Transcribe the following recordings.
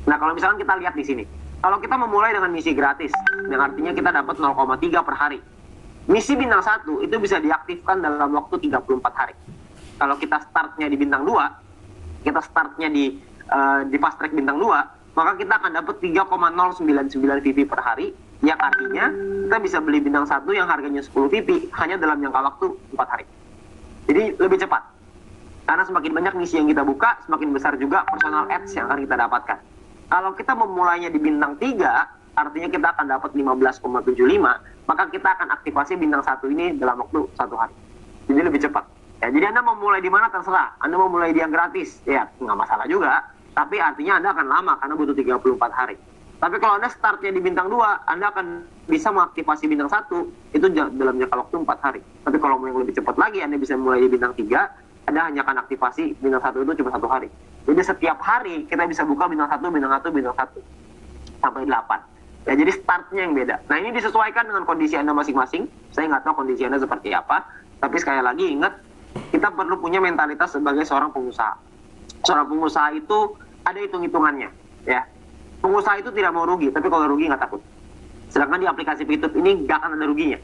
Nah, kalau misalkan kita lihat di sini, kalau kita memulai dengan misi gratis, yang artinya kita dapat 0,3 per hari. Misi bintang 1 itu bisa diaktifkan dalam waktu 34 hari. Kalau kita startnya di bintang 2, kita startnya di fast track bintang 2, maka kita akan dapat 3,099 VP per hari, yang artinya kita bisa beli bintang 1 yang harganya 10 VP hanya dalam jangka waktu 4 hari. Jadi lebih cepat. Karena semakin banyak misi yang kita buka, semakin besar juga personal ads yang akan kita dapatkan. Kalau kita memulainya di bintang 3, artinya kita akan dapat 15,75, maka kita akan aktifasi bintang 1 ini dalam waktu 1 hari. Jadi lebih cepat. Ya, jadi Anda mau mulai di mana terserah. Anda mau mulai di yang gratis, ya nggak masalah juga. Tapi artinya Anda akan lama karena butuh 34 hari. Tapi kalau Anda startnya di bintang 2, Anda akan bisa mengaktifasi bintang 1 itu dalam jangka waktu 4 hari. Tapi kalau mau yang lebih cepat lagi, Anda bisa mulai di bintang 3, Anda hanya akan aktifasi bintang 1 itu cuma 1 hari. Jadi setiap hari kita bisa buka bintang 1, bintang 1, bintang 1 sampai 8. Ya, jadi startnya yang beda. Nah, ini disesuaikan dengan kondisi Anda masing-masing. Saya nggak tahu kondisi Anda seperti apa. Tapi sekali lagi ingat, kita perlu punya mentalitas sebagai seorang pengusaha. Seorang pengusaha itu ada hitung-hitungannya. Ya, pengusaha itu tidak mau rugi, tapi kalau rugi nggak takut. Sedangkan di aplikasi Pitup ini nggak akan ada ruginya.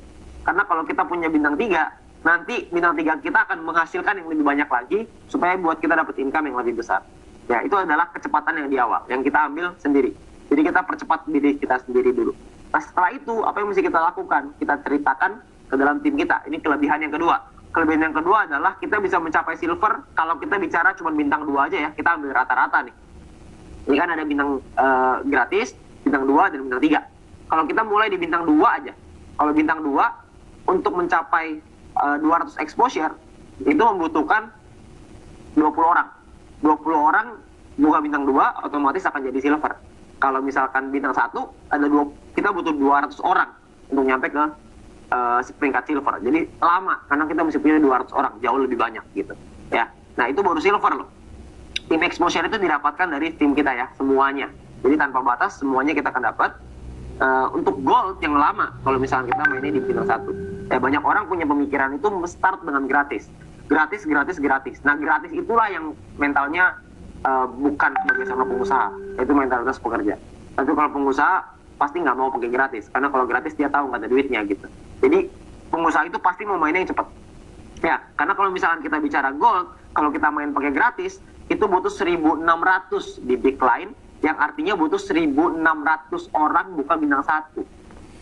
Karena kalau kita punya bintang 3, nanti bintang 3 kita akan menghasilkan yang lebih banyak lagi, supaya buat kita dapat income yang lebih besar. Ya, itu adalah kecepatan yang di awal, yang kita ambil sendiri. Jadi kita percepat diri kita sendiri dulu. Nah, setelah itu, apa yang mesti kita lakukan? Kita ceritakan ke dalam tim kita. Ini kelebihan yang kedua. Kelebihan yang kedua adalah kita bisa mencapai silver kalau kita bicara cuma bintang 2 aja ya. Kita ambil rata-rata nih. Ini kan ada bintang gratis, bintang 2, dan bintang 3. Kalau kita mulai di bintang 2 aja. Kalau bintang 2, untuk mencapai 200 exposure, itu membutuhkan 20 orang. 20 orang buka bintang 2, otomatis akan jadi silver. Kalau misalkan bintang 1, kita butuh 200 orang untuk nyampe ke peringkat silver. Jadi lama, karena kita mesti punya 200 orang, jauh lebih banyak gitu. Ya, nah itu baru silver loh. Tim exposure itu didapatkan dari tim kita ya, semuanya. Jadi tanpa batas, semuanya kita akan dapat. Untuk gold yang lama, kalau misalkan kita mainnya di bintang 1. Ya, banyak orang punya pemikiran itu start dengan gratis. Gratis, gratis, gratis. Nah, gratis itulah yang mentalnya bukan sebagai seorang pengusaha, itu mentalitas pekerja. Tapi kalau pengusaha pasti nggak mau pakai gratis, karena kalau gratis dia tahu nggak ada duitnya gitu. Jadi pengusaha itu pasti mau mainnya yang cepat. Ya, karena kalau misalkan kita bicara gold, kalau kita main pakai gratis, itu butuh 1.600 di big line, yang artinya butuh 1.600 orang buka bintang 1.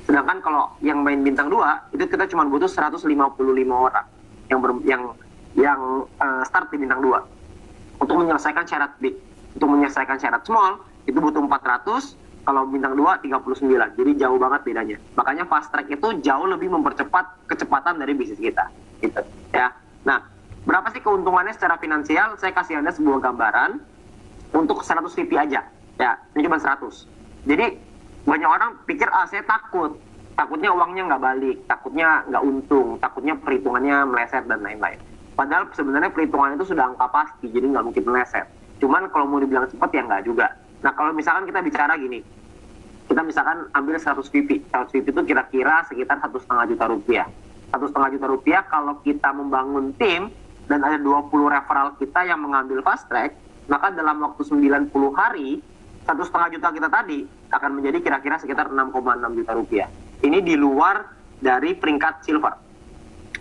Sedangkan kalau yang main bintang 2, itu kita cuma butuh 155 orang yang start di bintang 2. Untuk menyelesaikan syarat big. Untuk menyelesaikan syarat small, itu butuh 400, kalau bintang 2, 39. Jadi jauh banget bedanya. Makanya fast track itu jauh lebih mempercepat kecepatan dari bisnis kita. Gitu. Ya. Nah, berapa sih keuntungannya secara finansial? Saya kasih Anda sebuah gambaran untuk 100 VP aja. Ya, ini cuma 100. Jadi, banyak orang pikir, saya takut. Takutnya uangnya nggak balik, takutnya nggak untung, takutnya perhitungannya meleset, dan lain-lain. Padahal sebenarnya perhitungan itu sudah angka pasti, jadi nggak mungkin meleset. Cuman kalau mau dibilang cepat ya nggak juga. Nah, kalau misalkan kita bicara gini, kita misalkan ambil 100 VP. 100 VP itu kira-kira sekitar 1,5 juta rupiah. 1,5 juta rupiah kalau kita membangun tim, dan ada 20 referral kita yang mengambil fast track, maka dalam waktu 90 hari, 1,5 juta kita tadi akan menjadi kira-kira sekitar 6,6 juta rupiah. Ini di luar dari peringkat silver.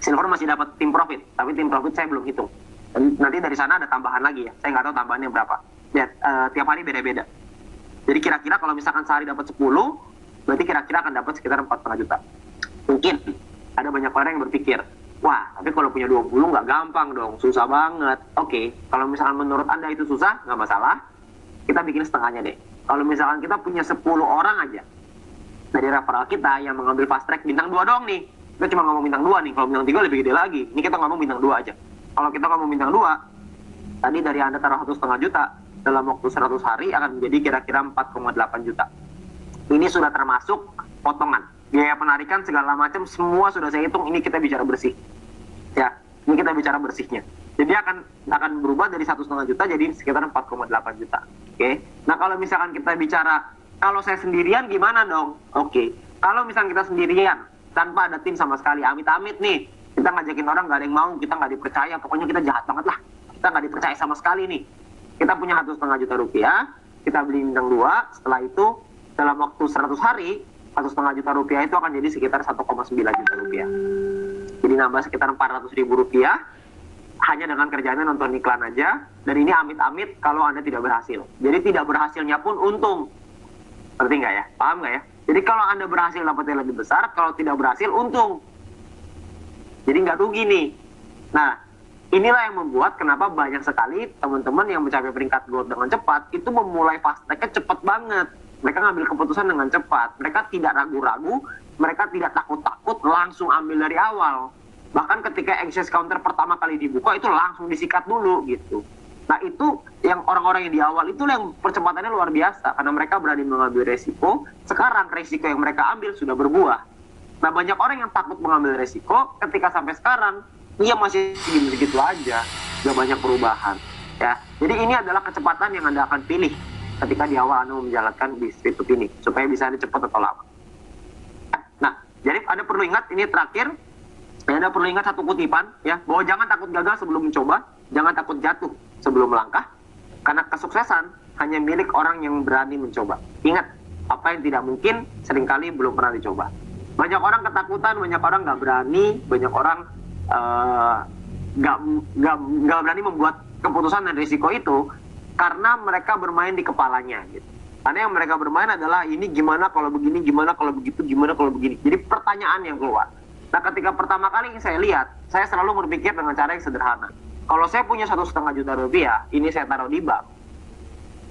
Silver masih dapat tim profit, tapi tim profit saya belum hitung. Nanti dari sana ada tambahan lagi ya, saya nggak tahu tambahannya berapa. Ya, tiap hari beda-beda. Jadi kira-kira kalau misalkan sehari dapat 10, berarti kira-kira akan dapat sekitar 4,5 juta. Mungkin ada banyak orang yang berpikir, wah, tapi kalau punya 20 nggak gampang dong, susah banget. Oke, kalau misalkan menurut Anda itu susah, nggak masalah. Kita bikin setengahnya deh. Kalau misalkan kita punya 10 orang aja dari referral kita yang mengambil fast track bintang 2 doang nih. Kita cuma ngomong bintang 2 nih, kalau bintang 3 lebih gede lagi. Ini kita ngomong bintang 2 aja. Kalau kita ngomong bintang 2, tadi dari Anda taruh 1,5 juta, dalam waktu 100 hari akan menjadi kira-kira 4,8 juta. Ini sudah termasuk potongan. Biaya penarikan segala macam, semua sudah saya hitung, ini kita bicara bersih. Ya, ini kita bicara bersihnya. Jadi akan berubah dari 1,5 juta jadi sekitar 4,8 juta. Oke. Nah, kalau misalkan kita bicara, kalau saya sendirian gimana dong? Oke. Kalau misalkan kita sendirian, tanpa ada tim sama sekali, amit-amit nih, kita ngajakin orang nggak ada yang mau, kita nggak dipercaya, pokoknya kita jahat banget lah, kita nggak dipercaya sama sekali nih. Kita punya 1,5 juta rupiah, kita beli bintang 2, setelah itu dalam waktu 100 hari, 1,5 juta rupiah itu akan jadi sekitar 1,9 juta rupiah. Jadi nambah sekitar 400 ribu rupiah, hanya dengan kerjanya nonton iklan aja, dan ini amit-amit kalau Anda tidak berhasil. Jadi tidak berhasilnya pun untung. Ngerti nggak ya? Paham nggak ya? Jadi kalau Anda berhasil dapatnya lebih besar, kalau tidak berhasil untung. Jadi nggak rugi nih. Nah, inilah yang membuat kenapa banyak sekali teman-teman yang mencapai peringkat gold dengan cepat, itu memulai fast track-nya cepat banget. Mereka ngambil keputusan dengan cepat. Mereka tidak ragu-ragu, mereka tidak takut-takut, langsung ambil dari awal. Bahkan ketika exchange counter pertama kali dibuka, itu langsung disikat dulu gitu. Nah itu yang orang-orang yang di awal itu yang percepatannya luar biasa, karena mereka berani mengambil resiko. Sekarang resiko yang mereka ambil sudah berbuah. Nah banyak orang yang takut mengambil resiko, ketika sampai sekarang dia masih segitu aja, gak banyak perubahan ya. Jadi ini adalah kecepatan yang Anda akan pilih ketika di awal Anda menjalankan bisnis YouTube ini, supaya bisa Anda cepat atau lama. Nah, jadi Anda perlu ingat, ini terakhir, Anda perlu ingat satu kutipan ya, bahwa jangan takut gagal sebelum mencoba, jangan takut jatuh sebelum melangkah, karena kesuksesan hanya milik orang yang berani mencoba. Ingat, apa yang tidak mungkin seringkali belum pernah dicoba. Banyak orang ketakutan, banyak orang nggak berani, banyak orang nggak berani membuat keputusan dan risiko itu karena mereka bermain di kepalanya gitu. Karena yang mereka bermain adalah ini gimana kalau begini, gimana kalau begitu, gimana kalau begini. Jadi pertanyaan yang keluar. Nah ketika pertama kali saya lihat, saya selalu berpikir dengan cara yang sederhana. Kalau saya punya 1,5 juta rupiah, ini saya taruh di bank,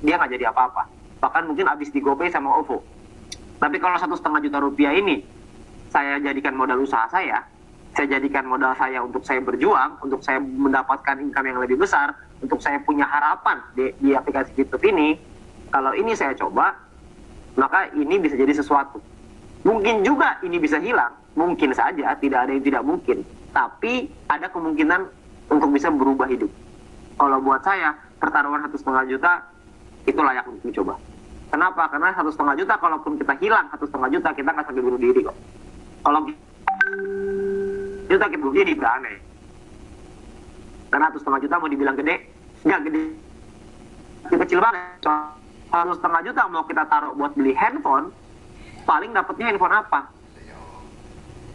dia nggak jadi apa-apa. Bahkan mungkin habis di GoPay sama OVO. Tapi kalau 1,5 juta rupiah ini saya jadikan modal usaha saya jadikan modal saya untuk saya berjuang, untuk saya mendapatkan income yang lebih besar, untuk saya punya harapan di aplikasi YouTube ini. Kalau ini saya coba, maka ini bisa jadi sesuatu. Mungkin juga ini bisa hilang, mungkin saja, tidak ada yang tidak mungkin. Tapi ada kemungkinan untuk bisa berubah hidup. Kalau buat saya, pertaruhan 1,5 juta itu layak untuk dicoba. Kenapa? Karena 1,5 juta, kalaupun kita hilang 1,5 juta, kita nggak sampai bunuh diri kok. Kalau kita bunuh diri, aneh. Karena 1,5 juta mau dibilang gede, nggak gede. Kecil banget. 1,5 juta mau kita taruh buat beli handphone, paling dapatnya handphone apa?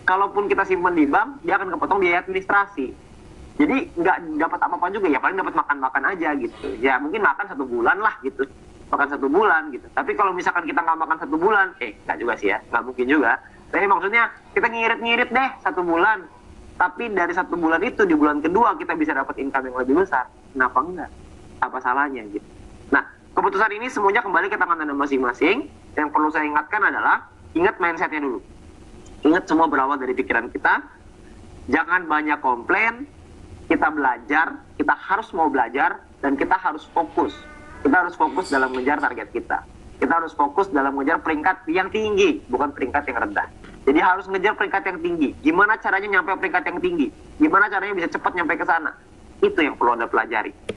Kalaupun kita simpan di bank, dia akan kepotong biaya administrasi. Jadi nggak dapat apa-apa juga, ya paling dapat makan-makan aja gitu. Ya mungkin makan 1 bulan lah gitu. Makan 1 bulan gitu. Tapi kalau misalkan kita nggak makan 1 bulan, nggak juga sih ya, nggak mungkin juga. Tapi maksudnya kita ngirit-ngirit deh 1 bulan. Tapi dari 1 bulan itu, di bulan kedua kita bisa dapat income yang lebih besar. Kenapa enggak? Apa salahnya gitu. Nah, keputusan ini semuanya kembali ke tangan Anda masing-masing. Yang perlu saya ingatkan adalah, ingat mindsetnya dulu. Ingat semua berawal dari pikiran kita. Jangan banyak komplain. Kita belajar, kita harus mau belajar, dan kita harus fokus. Kita harus fokus dalam mengejar target kita. Kita harus fokus dalam mengejar peringkat yang tinggi, bukan peringkat yang rendah. Jadi harus ngejar peringkat yang tinggi. Gimana caranya nyampe peringkat yang tinggi? Gimana caranya bisa cepat nyampe ke sana? Itu yang perlu Anda pelajari.